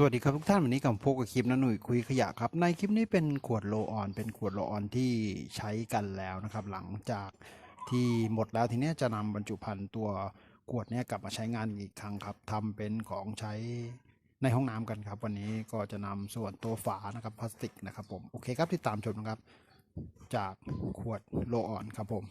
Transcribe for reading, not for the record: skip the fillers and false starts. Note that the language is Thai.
วัสดีครับทุกท่านวันนี้กับพบกับคลิปนะหนุ่ยคุยขยะครับในคลิปนี้เป็นขวดโรลออนเป็นขวดโรลออนที่ใช้กันแล้วนะครับหลังจากที่หมดแล้วทีนี้จะนำบรรจุภัณฑ์ตัวขวดนี้กลับมาใช้งานอีกครั้งครับทำเป็นของใช้ในห้องน้ำกันครับวันนี้ก็จะนำส่วนตัวฝานะครับพลาสติกนะครับผมโอเคครับที่ตามชมนะครับจากขวดโรลออนครับผม